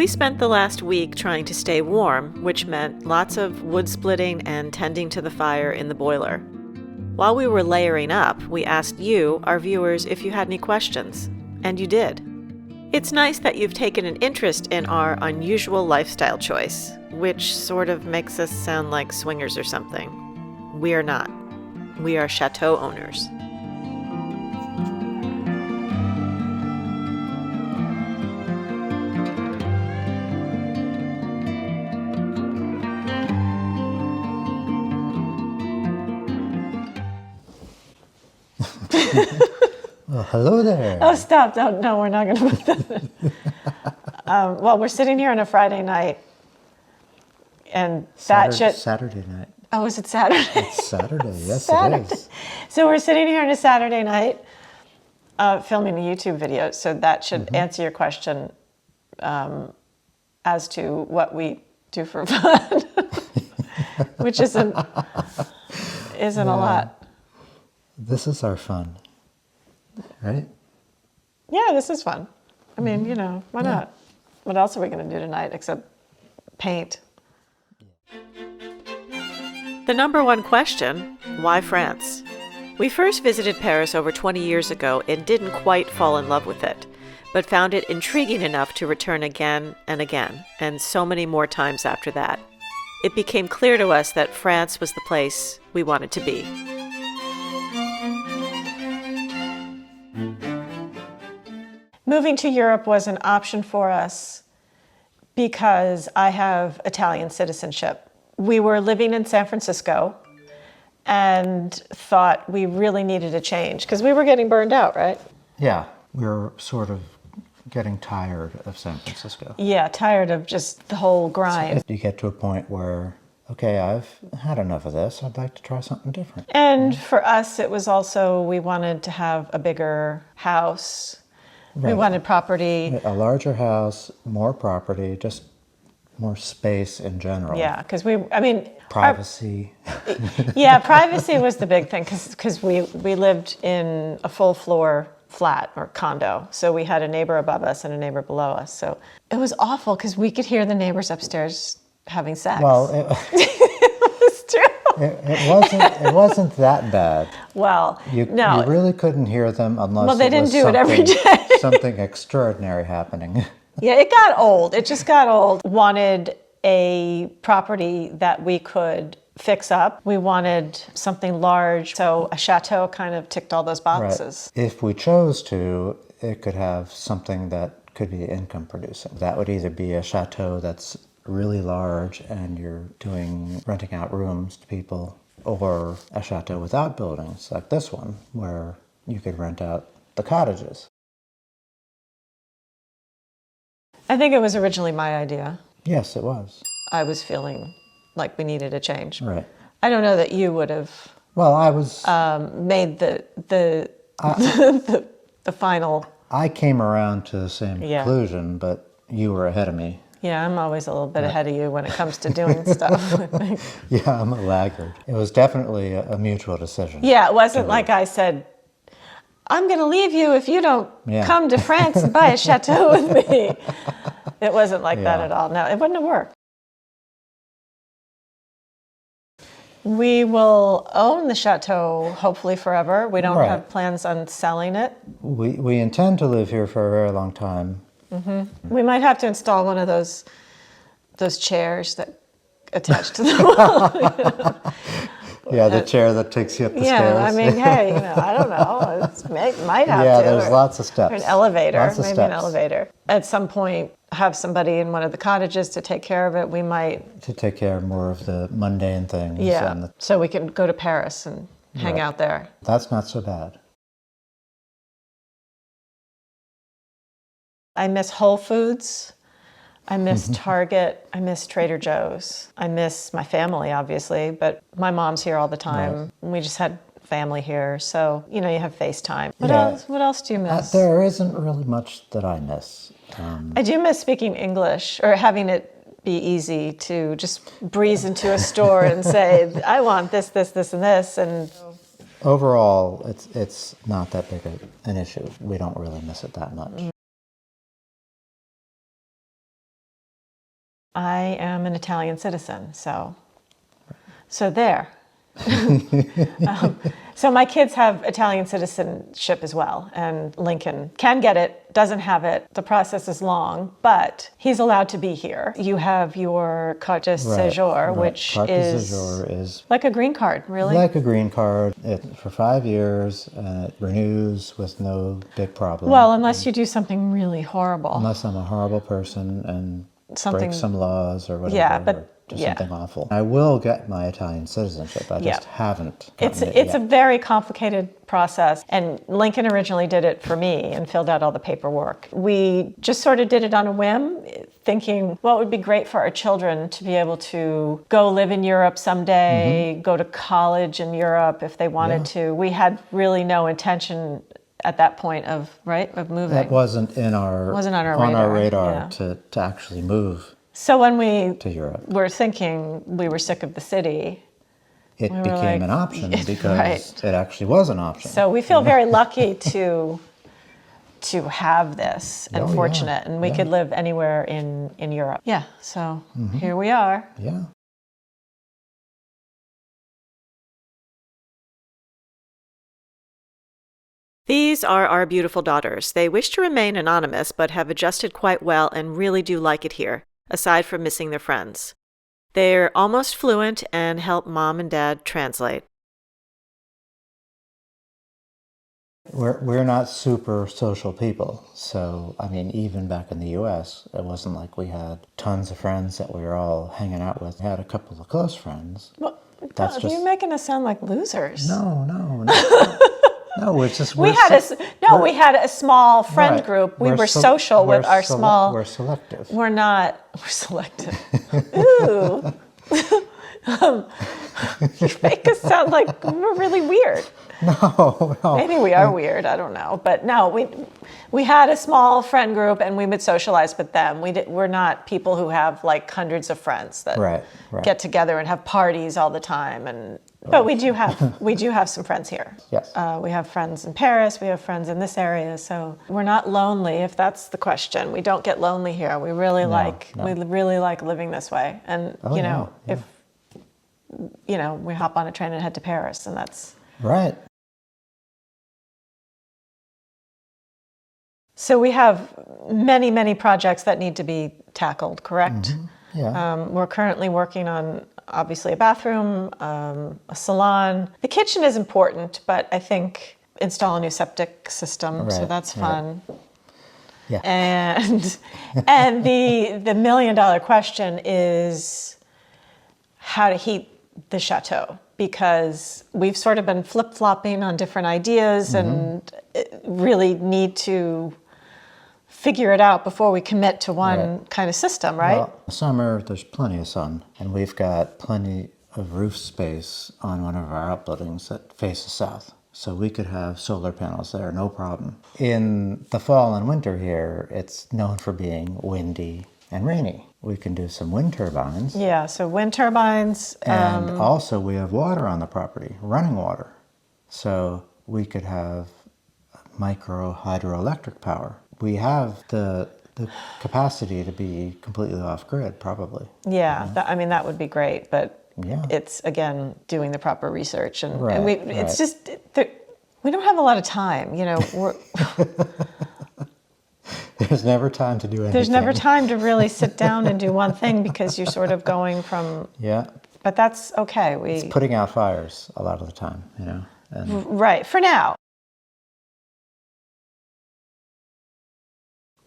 We spent the last week trying to stay warm, which meant lots of wood splitting and tending to the fire in the boiler. While we were layering up, we asked you, our viewers, if you had any questions, and you did. It's nice that you've taken an interest in our unusual lifestyle choice, which sort of makes us sound like swingers or something. We are not. We are chateau owners. Well, hello there. Oh, stop. No, we're not going to put that in. Well, we're sitting here on a Friday night, and Saturday night. Oh, is it Saturday? It's Saturday, yes Saturday. It is. So we're sitting here on a Saturday night filming a YouTube video, so that should answer your question as to what we do for fun, which isn't a lot. This is our fun, right? Yeah, this is fun. I mean, why not? What else are we going to do tonight except paint? The number one question, why France? We first visited Paris over 20 years ago and didn't quite fall in love with it, but found it intriguing enough to return again and again, and so many more times after that. It became clear to us that France was the place we wanted to be. Moving to Europe was an option for us because I have Italian citizenship. We were living in San Francisco and thought we really needed a change because we were getting burned out, right? Yeah, we were sort of getting tired of San Francisco. Yeah, tired of just the whole grind. So you get to a point where, okay, I've had enough of this. I'd like to try something different. And for us, it was also, we wanted to have a bigger house. Right. We wanted property. A larger house, more property, just more space in general. Yeah, because privacy. Yeah, privacy was the big thing because we lived in a full floor flat or condo. So we had a neighbor above us and a neighbor below us. So it was awful because we could hear the neighbors upstairs having sex. Well, it was true. It wasn't that bad. Well, you really couldn't hear them unless they didn't do it every day. Something extraordinary happening. Yeah, it got old. It just got old. Wanted a property that we could fix up. We wanted something large. So a chateau kind of ticked all those boxes. Right. If we chose to, it could have something that could be income producing. That would either be a chateau that's really large and you're renting out rooms to people, or a chateau without buildings like this one where you could rent out the cottages. I think it was originally my idea. Yes, it was. I was feeling like we needed a change. Right. I don't know that you would have. Well, I was made the final. I came around to the same conclusion, but you were ahead of me. Yeah, I'm always a little bit ahead of you when it comes to doing stuff, I think. Yeah, I'm a laggard. It was definitely a mutual decision. Yeah, it wasn't like I said, I'm going to leave you if you don't come to France and buy a chateau with me. It wasn't like that at all. No, it wouldn't have worked. We will own the chateau, hopefully forever. We don't have plans on selling it. We intend to live here for a very long time. Mm-hmm. We might have to install one of those chairs that attach to the wall. Yeah, the chair that takes you up the stairs. Yeah, I mean, hey, I don't know. Might have to. Yeah, there's lots of steps. Or an elevator, lots of maybe steps. An elevator. At some point, have somebody in one of the cottages to take care of it. We might... To take care of more of the mundane things. Yeah, so we can go to Paris and hang out there. That's not so bad. I miss Whole Foods. I miss Target. I miss Trader Joe's. I miss my family, obviously, but my mom's here all the time. Right. We just had family here, so you have FaceTime. What else do you miss? There isn't really much that I miss. I do miss speaking English, or having it be easy to just breeze into a store and say, I want this, this, this, and this. And overall, it's not that big an issue. We don't really miss it that much. I am an Italian citizen, so there. So my kids have Italian citizenship as well, and Lincoln can get it, doesn't have it. The process is long, but he's allowed to be here. You have your carte de séjour, which carte de séjour is like a green card, really? like a green card. For 5 years, and it renews with no big problem. Well, unless you do something really horrible. Unless I'm a horrible person and break some laws or whatever. Yeah, but or do something awful. I will get my Italian citizenship. I just haven't. It's a very complicated process, and Lincoln originally did it for me and filled out all the paperwork. We just sort of did it on a whim, thinking, well, it would be great for our children to be able to go live in Europe someday, go to college in Europe if they wanted to. We had really no intention at that point of moving. That wasn't on our radar to actually move. So when we to Europe, were thinking we were sick of the city, it became an option because it actually was an option. So we feel very lucky to have this and fortunate, and we could live anywhere in Europe. Yeah, so here we are. Yeah. These are our beautiful daughters. They wish to remain anonymous, but have adjusted quite well and really do like it here, aside from missing their friends. They're almost fluent and help mom and dad translate. We're not super social people, so I mean, even back in the U.S., it wasn't like we had tons of friends that we were all hanging out with. We had a couple of close friends. Well, you're making us sound like losers. No. No, it's just we had a small friend group. We were social with our small. We're selective. We're not. We're selective. Ooh. You make us sound like we're really weird. No. Maybe we are weird. I don't know, but no, we had a small friend group, and we would socialize with them. We're not people who have like hundreds of friends that get together and have parties all the time. But we do have some friends here. Yes. We have friends in Paris. We have friends in this area. So we're not lonely, if that's the question. We don't get lonely here. We really like living this way. And if we hop on a train and head to Paris, and that's right. So we have many, many projects that need to be tackled, correct? Mm-hmm. Yeah. We're currently working on, obviously, a bathroom, a salon. The kitchen is important, but I think install a new septic system, so that's fun. Right. Yeah. And the $1 million question is how to heat the chateau, because we've sort of been flip-flopping on different ideas and really need to figure it out before we commit to one kind of system, right? Well, summer, there's plenty of sun, and we've got plenty of roof space on one of our outbuildings that faces south. So we could have solar panels there, no problem. In the fall and winter here, it's known for being windy and rainy. We can do some wind turbines. Yeah, so wind turbines. And also we have water on the property, running water. So we could have micro hydroelectric power. We have the capacity to be completely off-grid, probably. Yeah, that would be great, but it's, again, doing the proper research. And it's just, we don't have a lot of time, There's never time to do anything. There's never time to really sit down and do one thing because you're sort of going from... Yeah. But that's okay. It's putting out fires a lot of the time, Right, for now.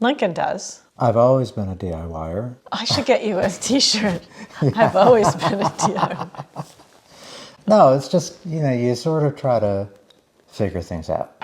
Lincoln does. I've always been a DIYer. I should get you a t-shirt. I've always been a DIYer. No, it's just, you sort of try to figure things out.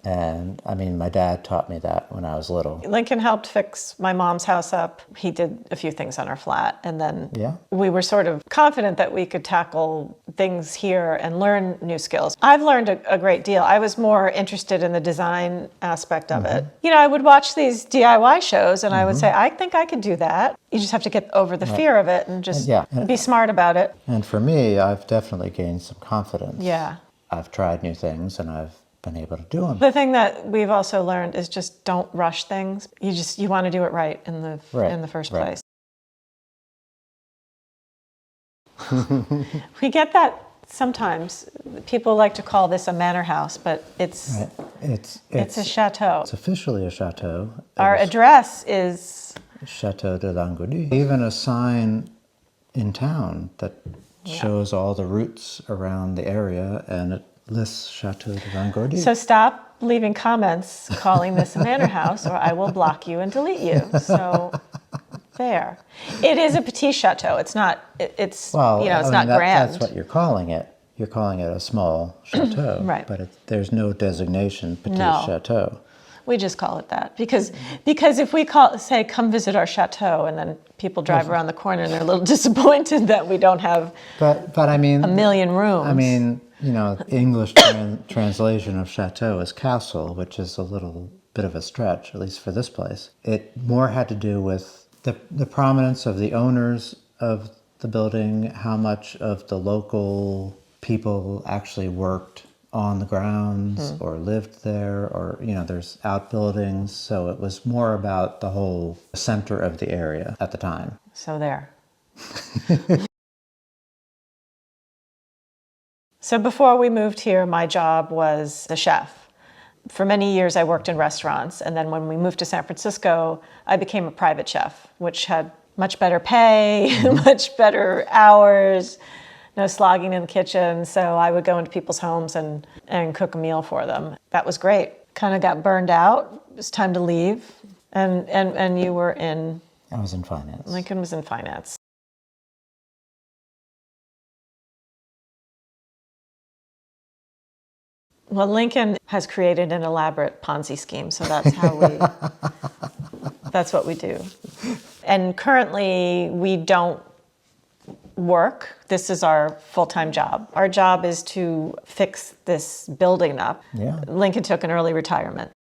And my dad taught me that when I was little. Lincoln helped fix my mom's house up. He did a few things on our flat. And then we were sort of confident that we could tackle things here and learn new skills. I've learned a great deal. I was more interested in the design aspect of it. I would watch these DIY shows and I would say, I think I could do that. You just have to get over the fear of it and just be smart about it. And for me, I've definitely gained some confidence. Yeah. I've tried new things and I've been able to do them. The thing that we've also learned is just don't rush things. You want to do it right in the first place. We get that sometimes. People like to call this a manor house, but it's Right. it's a chateau. It's officially a chateau. Our address is Chateau de Lingourdy. Even a sign in town that shows all the routes around the area, and it lists Chateau de Lingourdy. So stop leaving comments calling this a manor house, or I will block you and delete you. So there. It is a petite chateau. It's not. It's well, it's I not mean, grand. That's what you're calling it. You're calling it a small chateau, Right. But there's no designation petite No. chateau. We just call it that because if we say come visit our chateau, and then people drive around the corner and they're a little disappointed that we don't have But I mean, a million rooms. I mean, English translation of chateau is castle, which is a little bit of a stretch, at least for this place. It more had to do with the prominence of the owners of the building, how much of the local people actually worked on the grounds or lived there, or there's outbuildings, so it was more about the whole center of the area at the time. So there. So before we moved here, my job was a chef. For many years I worked in restaurants, and then when we moved to San Francisco, I became a private chef, which had much better pay, much better hours, no slogging in the kitchen. So I would go into people's homes and cook a meal for them. That was great. Kind of got burned out. It was time to leave. And you were in? I was in finance. Lincoln was in finance. Well, Lincoln has created an elaborate Ponzi scheme, so that's how that's what we do. And currently we don't work. This is our full-time job. Our job is to fix this building up. Yeah. Lincoln took an early retirement.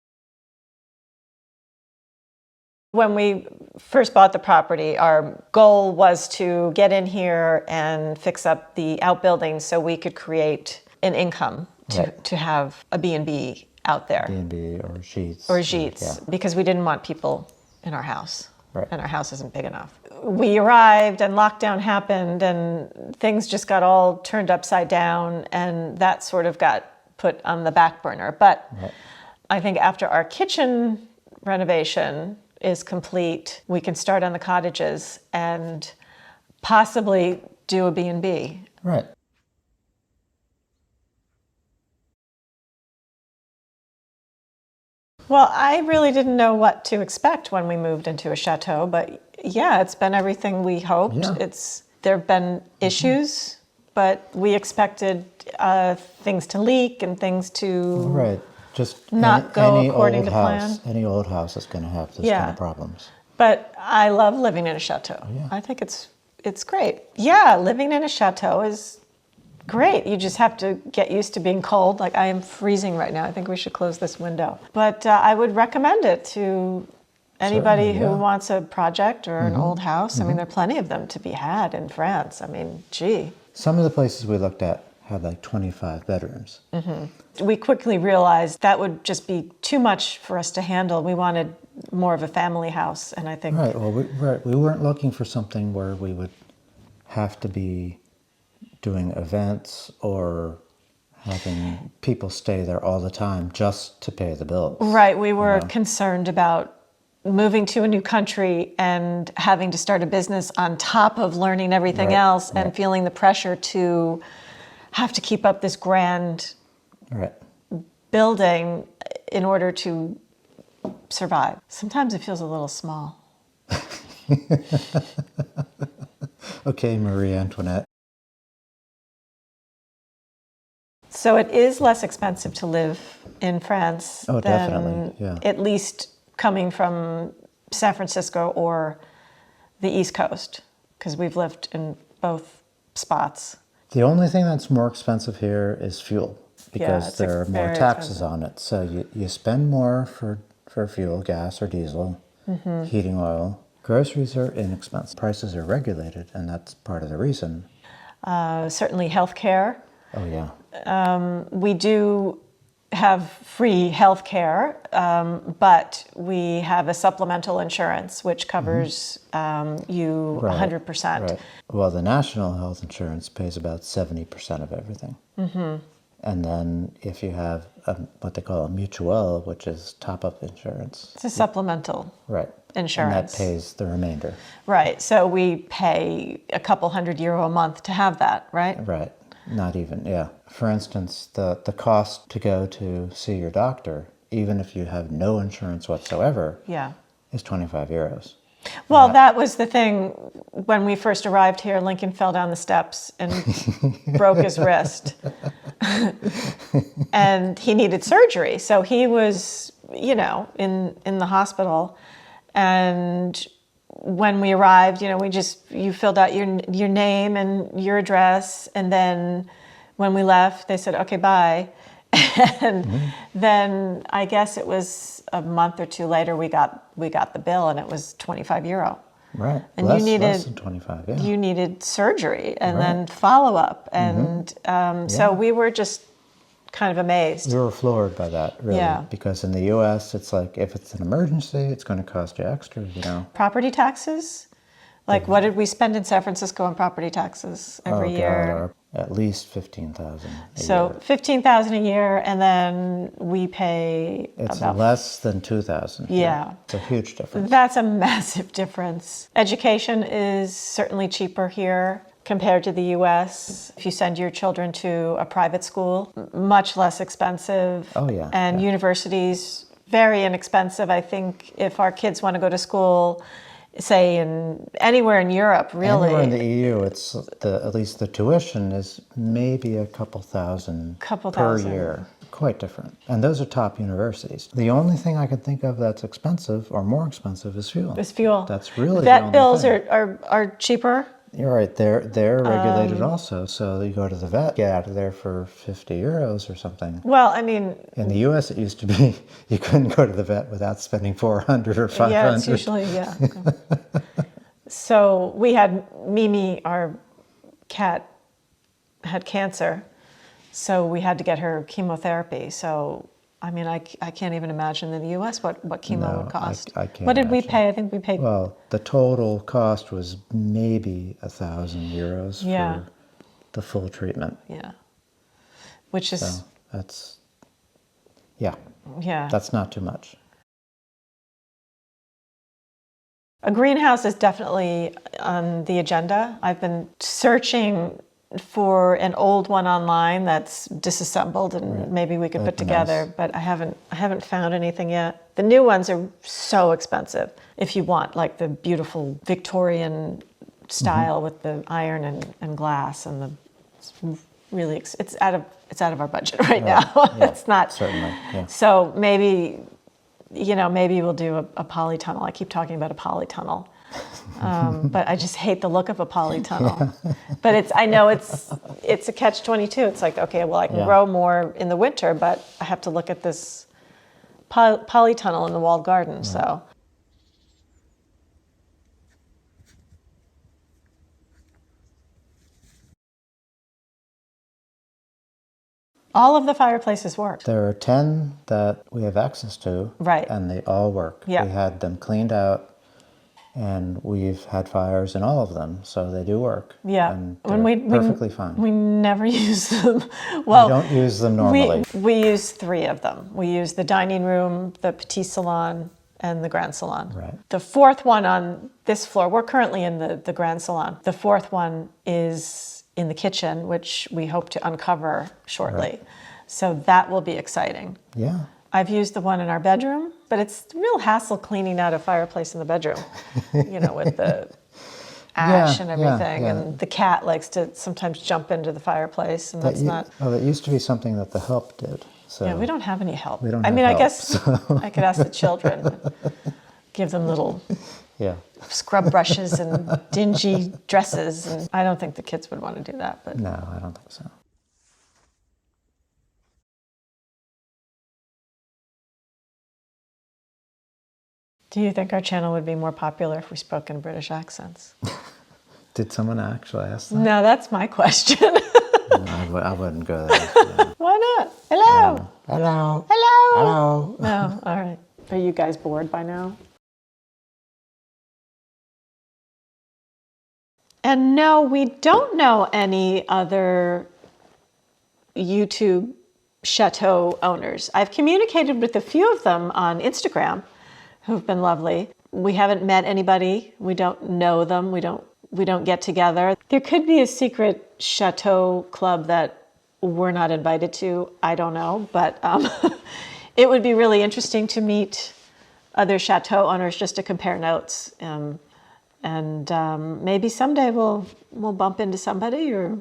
When we first bought the property, our goal was to get in here and fix up the outbuildings so we could create an income to have a B&B out there. B&B or sheets. Or sheets, Yeah. because we didn't want people in our house. Right. And our house isn't big enough. We arrived and lockdown happened and things just got all turned upside down, and that sort of got put on the back burner. But I think after our kitchen renovation is complete, we can start on the cottages and possibly do a B&B. Right. Well, I really didn't know what to expect when we moved into a chateau, but yeah, it's been everything we hoped. Yeah. There have been issues, but we expected things to leak and things to Right. Just not go according to house, plan. Any old house is going to have this kind of problems. But I love living in a chateau. Yeah. I think it's great. Yeah, living in a chateau is great. You just have to get used to being cold. Like I am freezing right now. I think we should close this window. But I would recommend it to anybody Certainly, who yeah. wants a project or an old house. I mean, there are plenty of them to be had in France. I mean, gee. Some of the places we looked at had like 25 bedrooms. We quickly realized that would just be too much for us to handle. We wanted more of a family house, and I think... Right. Well, we weren't looking for something where we would have to be doing events or having people stay there all the time just to pay the bills. Right. We were concerned about moving to a new country and having to start a business on top of learning everything else and feeling the pressure to have to keep up this grand building in order to survive. Sometimes it feels a little small. Okay, Marie Antoinette. So it is less expensive to live in France Oh, than definitely, yeah. at least coming from San Francisco or the East Coast, because we've lived in both spots. The only thing that's more expensive here is fuel, because it's there are more very taxes expensive. on it. So you spend more for fuel, gas or diesel, heating oil. Groceries are inexpensive. Prices are regulated, and that's part of the reason. Certainly healthcare. Oh, yeah. We do have free health care, but we have a supplemental insurance which covers you 100%. Right. Well, the national health insurance pays about 70% of everything. And then if you have what they call a mutuelle, which is top-up insurance. It's a supplemental insurance. And that pays the remainder. Right. So we pay a couple €100 a month to have that, right? Right. Not even, yeah. For instance, the cost to go to see your doctor, even if you have no insurance whatsoever, is €25. Well, that was the thing. When we first arrived here, Lincoln fell down the steps and broke his wrist. And he needed surgery. So he was, in the hospital. And when we arrived, you filled out your name and your address. And then when we left, they said, okay, bye. And then I guess it was a month or two later we got the bill, and it was €25. Right. And less than 25, yeah. You needed surgery and then follow-up. And so we were just kind of amazed. We were floored by that, really. Because in the U.S., it's like, if it's an emergency, it's going to cost you extra, Property taxes? Like, what did we spend in San Francisco on property taxes every year? At least $15,000 a year. So $15,000 a year, and then we pay It's less than $2,000. Yeah. It's a huge difference. That's a massive difference. Education is certainly cheaper here compared to the U.S. If you send your children to a private school, much less expensive. Oh, yeah. And universities, very inexpensive. I think if our kids want to go to school, say anywhere in Europe, really. Anywhere in the EU, it's at least the tuition is maybe a couple thousand per year. Quite different. And those are top universities. The only thing I can think of that's expensive or more expensive is fuel. It's fuel. That's really vet bills are cheaper. You're right. They're regulated also. So you go to the vet, get out of there for €50 or something. Well, I mean, in the U.S., it used to be you couldn't go to the vet without spending $400 or $500. Yeah, it's usually So we had Mimi, our cat, had cancer, so we had to get her chemotherapy. So I mean, I can't even imagine in the U.S. what chemo would cost. I can't. What did we pay? I think we paid. Well, the total cost was maybe €1,000 for the full treatment. Yeah, which is so that's that's not too much. A greenhouse is definitely on the agenda. I've been searching for an old one online that's disassembled and maybe we could put together, but I haven't found anything yet. The new ones are so expensive. If you want like the beautiful Victorian style with the iron and glass, and it's really it's out of our budget right now. It's not certainly. Yeah. So maybe we'll do a polytunnel. I keep talking about a polytunnel. But I just hate the look of a polytunnel. But I know it's a catch-22. It's like, okay, well, I can grow more in the winter, but I have to look at this polytunnel in the walled garden. So all of the fireplaces work. There are 10 that we have access to, and they all work. Yeah. We had them cleaned out, and we've had fires in all of them, so they do work. Yeah, and they're perfectly fine. We never use them. Well, we don't use them normally. We use 3 of them. We use the dining room, the petite salon, and the grand salon. Right. The 4th one on this floor, we're currently in the grand salon. The 4th one is in the kitchen, which we hope to uncover shortly. Right. So that will be exciting. Yeah. I've used the one in our bedroom, but it's a real hassle cleaning out a fireplace in the bedroom, with the ash and everything. Yeah. And the cat likes to sometimes jump into the fireplace, and that's not... Oh, that used to be something that the help did. So yeah, we don't have any help. We don't have help, I guess I could ask the children, give them little scrub brushes and dingy dresses. And I don't think the kids would want to do that. But no, I don't think so. Do you think our channel would be more popular if we spoke in British accents? Did someone actually ask that? No, that's my question. I wouldn't go there. No. Why not? Hello. Hello. Hello. Hello. No. All right. Are you guys bored by now? And no, we don't know any other YouTube chateau owners. I've communicated with a few of them on Instagram who've been lovely. We haven't met anybody. We don't know them. We don't get together. There could be a secret chateau club that we're not invited to. I don't know, but it would be really interesting to meet other chateau owners just to compare notes. And maybe someday we'll bump into somebody, or,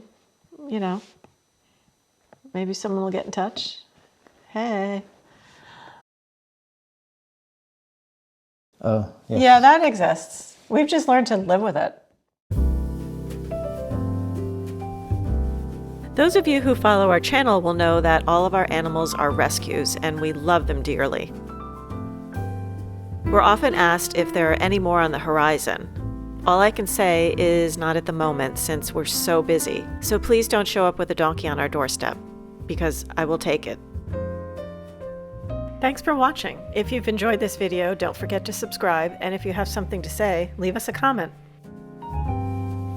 you know, maybe someone will get in touch. Hey. Oh, yes. Yeah, that exists. We've just learned to live with it. Those of you who follow our channel will know that all of our animals are rescues, and we love them dearly. We're often asked if there are any more on the horizon. All I can say is not at the moment, since we're so busy. So please don't show up with a donkey on our doorstep, because I will take it. Thanks for watching. If you've enjoyed this video, don't forget to subscribe, and if you have something to say, leave us a comment.